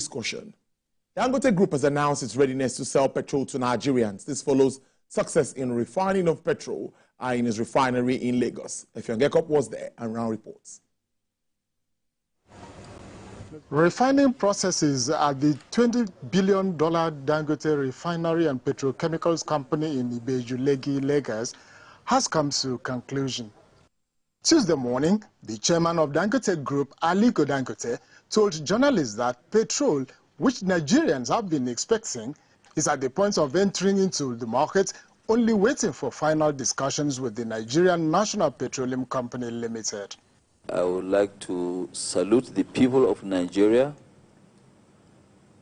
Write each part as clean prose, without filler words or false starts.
Discussion. Dangote Group has announced its readiness to sell petrol to Nigerians. This follows success in refining of petrol in its refinery in Lagos. Gekop was there and round reports. Refining processes at the $20 billion Dangote Refinery and Petrochemicals Company in Ibeju-Legi, Lagos, has come to conclusion. Tuesday morning, the chairman of Dangote Group, Aliko Dangote, told journalists that petrol, which Nigerians have been expecting, is at the point of entering into the market, only waiting for final discussions with the Nigerian National Petroleum Company Limited. I would like to salute the people of Nigeria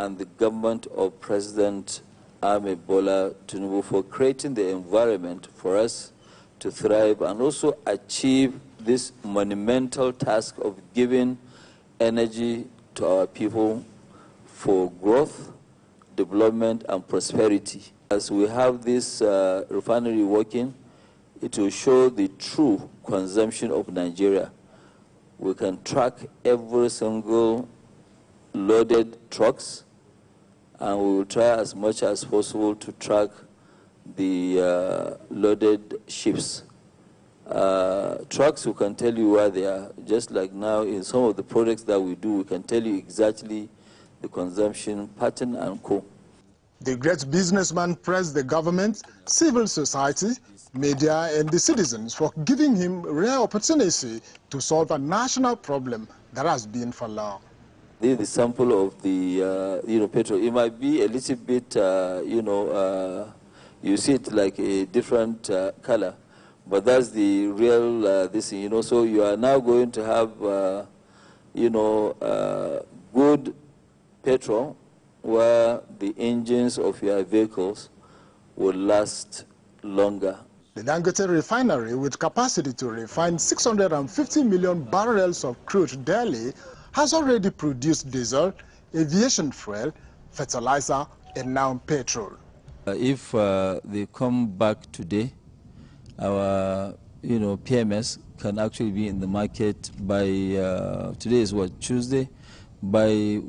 and the government of President Ahmed Bola Tinubu for creating the environment for us to thrive and also achieve this monumental task of giving energy to our people for growth, development, and prosperity. As we have this refinery working, it will show the true consumption of Nigeria. We can track every single loaded trucks, and we will try as much as possible to track the loaded ships. Trucks, we can tell you where they are. Just like now in some of the products that we do, we can tell you exactly the consumption pattern and co. The great businessman praised the government, civil society, media, and the citizens for giving him rare opportunity to solve a national problem that has been for long. This is the sample of the petrol. It might be a little bit, you see it like a different color, but that's the real this thing, So you are now going to have, good petrol where the engines of your vehicles will last longer. The Dangote Refinery, with capacity to refine 650 million barrels of crude daily, has already produced diesel, aviation fuel, fertilizer, and now petrol. If they come back today, our PMS can actually be in the market by today is what, Tuesday? By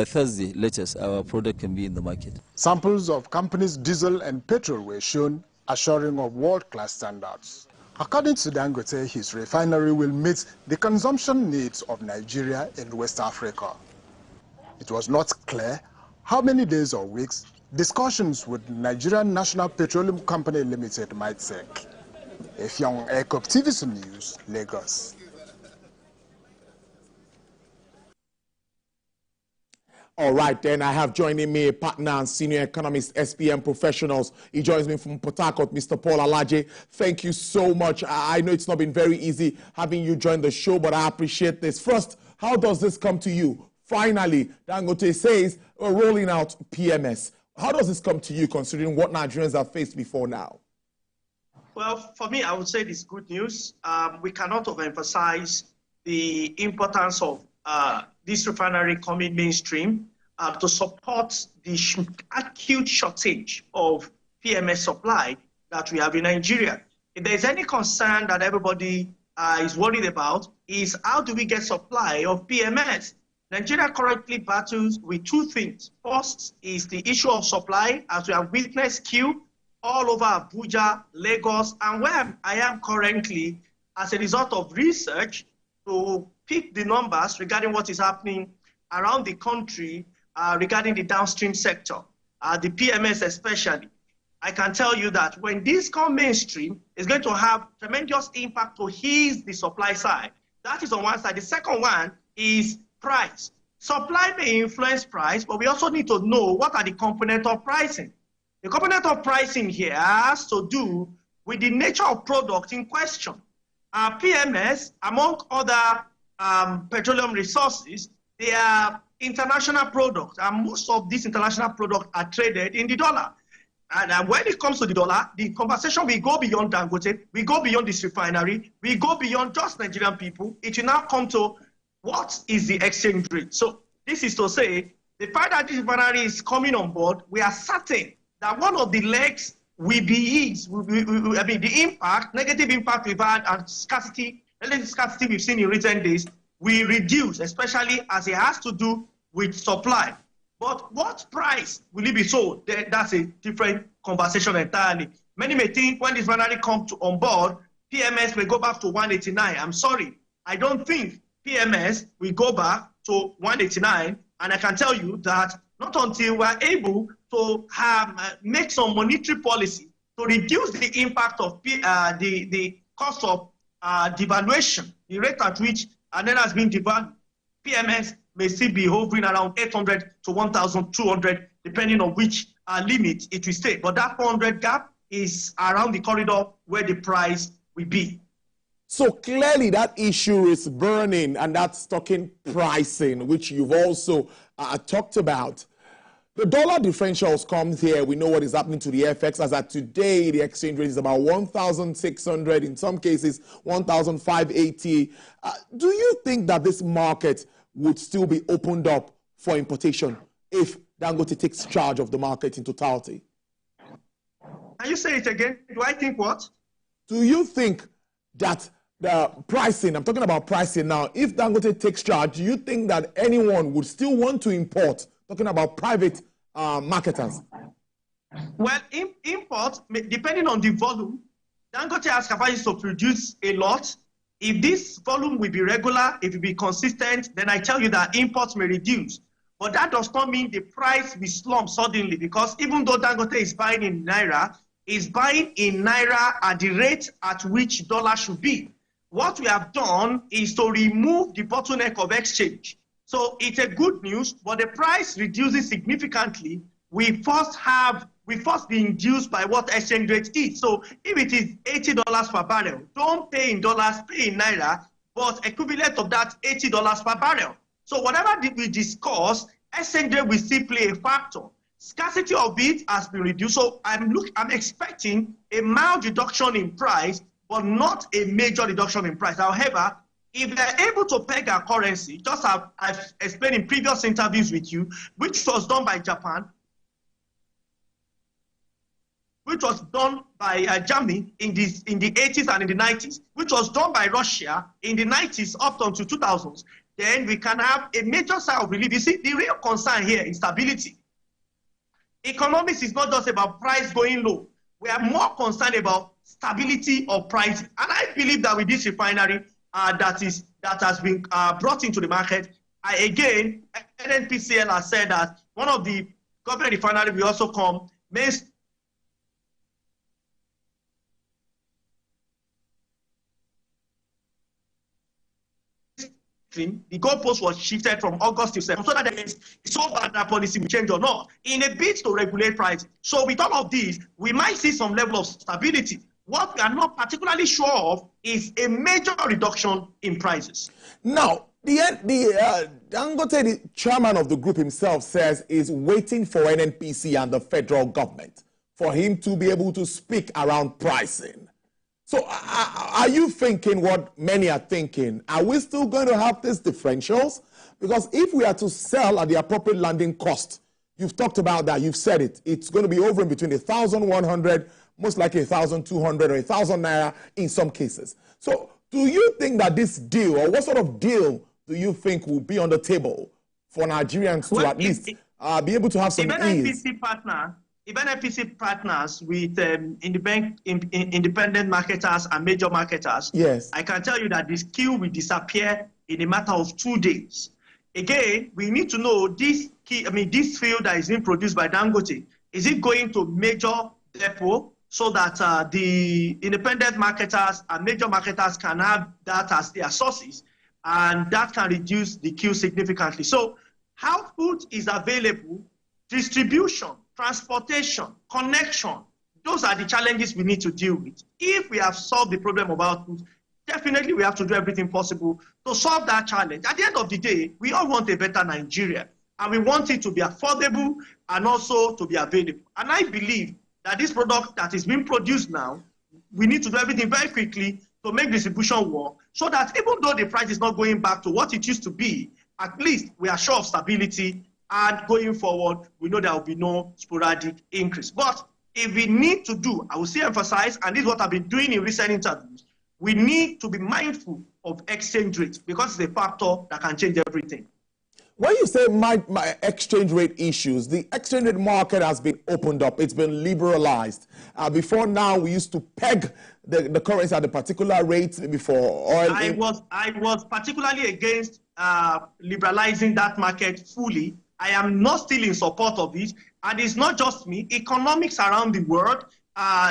Thursday latest, our product can be in the market. Samples of companies' diesel and petrol were shown, assuring of world-class standards. According to Dangote, his refinery will meet the consumption needs of Nigeria and West Africa. It was not clear how many days or weeks discussions with Nigerian National Petroleum Company Limited might take. Effiong Ekop, TVC News, Lagos. All right, then I have joining me a partner and senior economist, SPM Professionals. He joins me from Port Harcourt, Mr. Paul Alaje. Thank you so much. I know it's not been very easy having you join the show, but I appreciate this. First, how does this come to you? Finally, Dangote says we're rolling out PMS. How does this come to you, considering what Nigerians have faced before now? Well, for me, I would say this good news. We cannot overemphasize the importance of this refinery coming mainstream to support the acute shortage of PMS supply that we have in Nigeria. If there's any concern that everybody is worried about, is how do we get supply of PMS? Nigeria currently battles with two things. First is the issue of supply, as we have witnessed queue all over Abuja, Lagos, and where I am currently as a result of research to pick the numbers regarding what is happening around the country regarding the downstream sector, the PMS especially. I can tell you that when this comes mainstream, it's going to have tremendous impact to ease the supply side. That is on one side. The second one is price. Supply may influence price, but we also need to know what are the components of pricing. The component of pricing here has to do with the nature of product in question. PMS, among other petroleum resources, they are international products, and most of these international products are traded in the dollar. And when it comes to the dollar, the conversation will go beyond Dangote, we go beyond this refinery, we go beyond just Nigerian people. It will now come to what is the exchange rate. So this is to say, the fact that this refinery is coming on board, we are certain that one of the legs will be eased. The impact, negative impact we've had, and scarcity, relative scarcity we've seen in recent days, will reduce, especially as it has to do with supply. But what price will it be sold? That's a different conversation entirely. Many may think when this refinery comes on board, PMS may go back to 189. I'm sorry, I don't think PMS will go back to 189. And I can tell you that not until we're able to have make some monetary policy to reduce the impact of the cost of devaluation, the rate at which naira has been devalued, PMS may still be hovering around 800 to 1,200, depending on which limit it will stay. But that 400 gap is around the corridor where the price will be. So clearly that issue is burning, and that's talking pricing, which you've also talked about. The dollar differentials comes here. We know what is happening to the FX. As at today, the exchange rate is about 1,600, in some cases 1,580. Do you think that this market would still be opened up for importation if Dangote takes charge of the market in totality? Can you say it again? Do I think what? Do you think that the pricing, I'm talking about pricing now, if Dangote takes charge, do you think that anyone would still want to import? Talking about private marketers. Well, import, depending on the volume, Dangote has capacity to produce a lot. If this volume will be regular, if it will be consistent, then I tell you that imports may reduce. But that does not mean the price will slump suddenly, because even though Dangote is buying in naira, is buying in naira at the rate at which dollar should be. What we have done is to remove the bottleneck of exchange. So it's a good news, but the price reduces significantly. We first be induced by what exchange rate is. So if it is $80 per barrel, don't pay in dollars, pay in naira, but equivalent of that $80 per barrel. So whatever we discuss, exchange rate will still play a factor. Scarcity of it has been reduced. So I'm expecting a mild reduction in price, but not a major reduction in price. However, if they're able to peg our currency, just as I've explained in previous interviews with you, which was done by Japan, which was done by Germany in the 80s and in the 90s, which was done by Russia in the 90s up to 2000s, then we can have a major sign of relief. You see, the real concern here is stability. Economics is not just about price going low. We are more concerned about stability of pricing. And I believe that with this refinery that has been brought into the market, again, NNPCL has said that one of the government refinery will also come mainstream. The goalpost was shifted from August to September, so that it's so bad that policy will change or not in a bid to regulate prices. So with all of these, we might see some level of stability. What we are not particularly sure of is a major reduction in prices. Now, Dangote, the chairman of the group himself, says is waiting for NNPC and the federal government for him to be able to speak around pricing. So are you thinking what many are thinking? Are we still going to have these differentials? Because if we are to sell at the appropriate landing cost, you've talked about that, you've said it, it's going to be over in between 1,100, most likely 1,200 or 1,000 naira in some cases. So do you think that this deal, or what sort of deal do you think will be on the table for Nigerians to at least be able to have some ease? Even NPC partners with independent marketers and major marketers, yes, I can tell you that this queue will disappear in a matter of 2 days. Again, we need to know this fuel that is being produced by Dangote, is it going to major depot so that the independent marketers and major marketers can have that as their sources, and that can reduce the queue significantly. So output is available, distribution, transportation, connection, those are the challenges we need to deal with. If we have solved the problem of output, definitely we have to do everything possible to solve that challenge. At the end of the day, we all want a better Nigeria, and we want it to be affordable and also to be available. And I believe that this product that is being produced now, we need to do everything very quickly to make distribution work, so that even though the price is not going back to what it used to be, at least we are sure of stability. And going forward, we know there will be no sporadic increase. But if we need to do, I will still emphasize, and this is what I've been doing in recent interviews, we need to be mindful of exchange rates, because it's a factor that can change everything. When you say my exchange rate issues, the exchange rate market has been opened up. It's been liberalized. Before now, we used to peg the currency at a particular rate before oil. I was particularly against liberalizing that market fully. I am not still in support of it. And it's not just me. Economics around the world,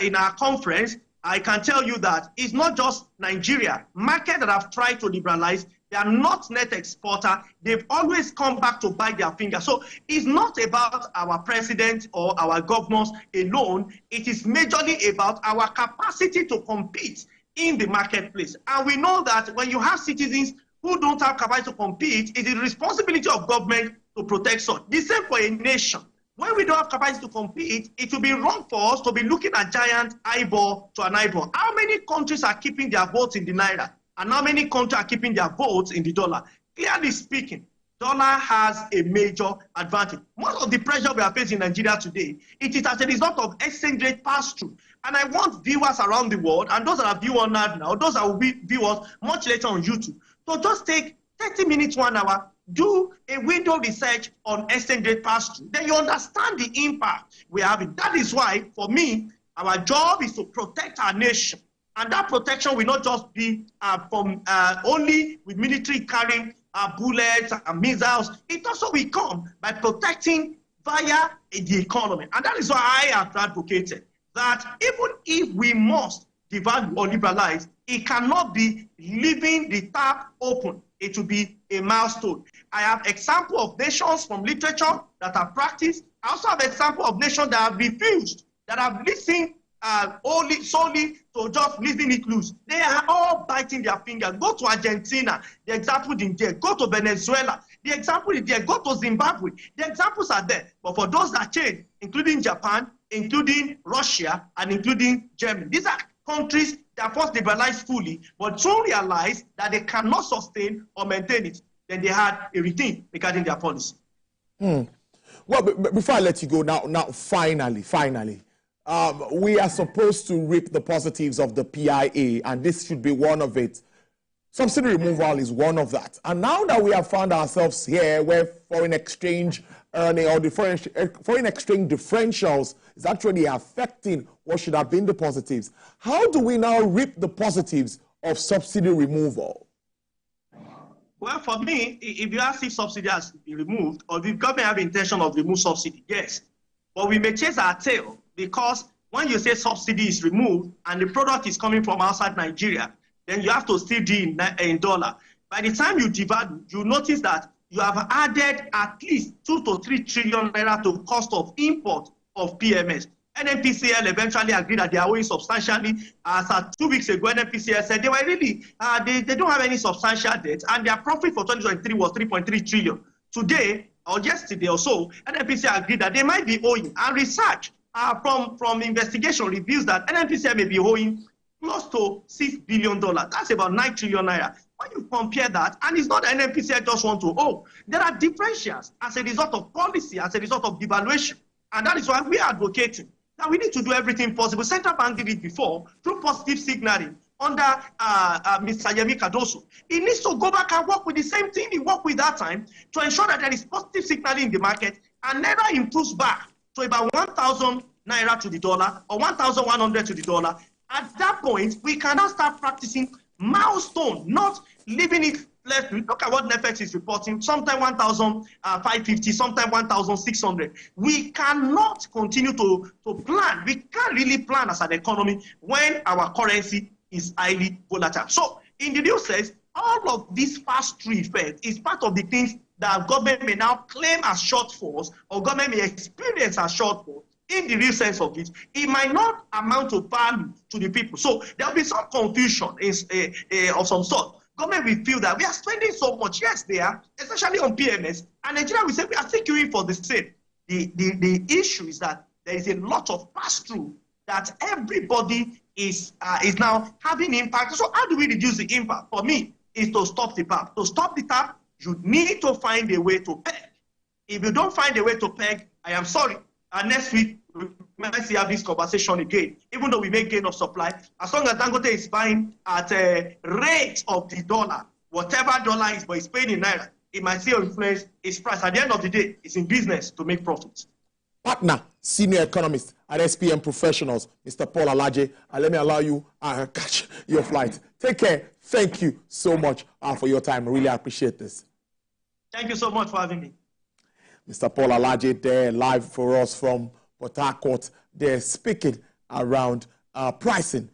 in our conference, I can tell you that it's not just Nigeria. Markets that have tried to liberalize, they are not net exporter. They've always come back to bite their finger. So it's not about our president or our governors alone. It is majorly about our capacity to compete in the marketplace. And we know that when you have citizens who don't have capacity to compete, it is the responsibility of government to protect such. The same for a nation. When we don't have capacity to compete, it will be wrong for us to be looking at giant eyeball to an eyeball. How many countries are keeping their votes in the naira? And how many countries are keeping their votes in the dollar? Clearly speaking, dollar has a major advantage. Most of the pressure we are facing in Nigeria today, it is as a result of exchange rate pass-through. And I want viewers around the world, and those that are viewing now, those that will be viewers much later on YouTube, to just take 30 minutes, 1 hour, do a window research on exchange rate pass-through. Then you understand the impact we are having. That is why, for me, our job is to protect our nation. And that protection will not just be from only with military carrying bullets and missiles. It also will come by protecting via the economy. And that is why I have advocated that even if we must devalue or liberalize, it cannot be leaving the tap open. It will be a milestone. I have example of nations from literature that have practiced. I also have example of nations that have refused, that have listened solely to just leaving it loose. They are all biting their finger. Go to Argentina, the example is there. Go to Venezuela, the example is there. Go to Zimbabwe, the examples are there. But for those that change, including Japan, including Russia, and including Germany, these are countries that first liberalized fully, but soon realized that they cannot sustain or maintain it. Then they had a rethink regarding their policy. Well, before I let you go, now finally, we are supposed to reap the positives of the PIA, and this should be one of it. Subsidy removal is one of that. And now that we have found ourselves here where foreign exchange earning or the foreign exchange differentials is actually affecting what should have been the positives, how do we now reap the positives of subsidy removal? Well, for me, if you ask if subsidy has to be removed, or if the government have intention of remove subsidy, yes. But we may chase our tail, because when you say subsidy is removed and the product is coming from outside Nigeria, then you have to still deal in dollar. By the time you devalue, you notice that you have added at least 2 to 3 trillion naira to cost of import of PMS. NNPCL eventually agreed that they are owing substantially. As 2 weeks ago, NNPCL said they were really, they don't have any substantial debt, and their profit for 2023 was 3.3 trillion. Today, or yesterday or so, NNPCL agreed that they might be owing, and research from investigation reveals that NNPCL may be owing close to $6 billion. That's about 9 trillion naira. When you compare that, and it's not that NNPCL just want to owe, there are differentials as a result of policy, as a result of devaluation. And that is why we are advocating that we need to do everything possible. Central Bank did it before through positive signaling under Mr. Yemi Cardoso. He needs to go back and work with the same thing he worked with that time to ensure that there is positive signaling in the market and never improves back to about 1,000 naira to the dollar or 1,100 to the dollar. At that point, we can now start practicing milestone, not leaving it left. Look at what Nefex is reporting, sometimes 1,550, sometimes 1,600. We cannot continue to plan. We can't really plan as an economy when our currency is highly volatile. So in the new sense, all of this pass-through effect is part of the things that government may now claim as shortfalls, or government may experience as shortfalls. In the real sense of it, it might not amount to value to the people. So there will be some confusion of some sort. Government will feel that we are spending so much. Yes, they are, especially on PMS. And Nigeria will say we are still queuing for the same. The issue is that there is a lot of pass-through that everybody is now having impact. So how do we reduce the impact? For me, is to stop the tap. To stop the tap, you need to find a way to peg. If you don't find a way to peg, I am sorry. And next week, we might see have this conversation again. Even though we make gain of supply, as long as Dangote is buying at a rate of the dollar, whatever dollar is, but it's paying in naira, it might still influence its price. At the end of the day, it's in business to make profits. Partner, senior economist at SPM Professionals, Mr. Paul Alaje. Let me allow you catch your flight. Take care. Thank you so much for your time. I really appreciate this. Thank you so much for having me. Mr. Paul Alaje there live for us from Port Harcourt. They're speaking around pricing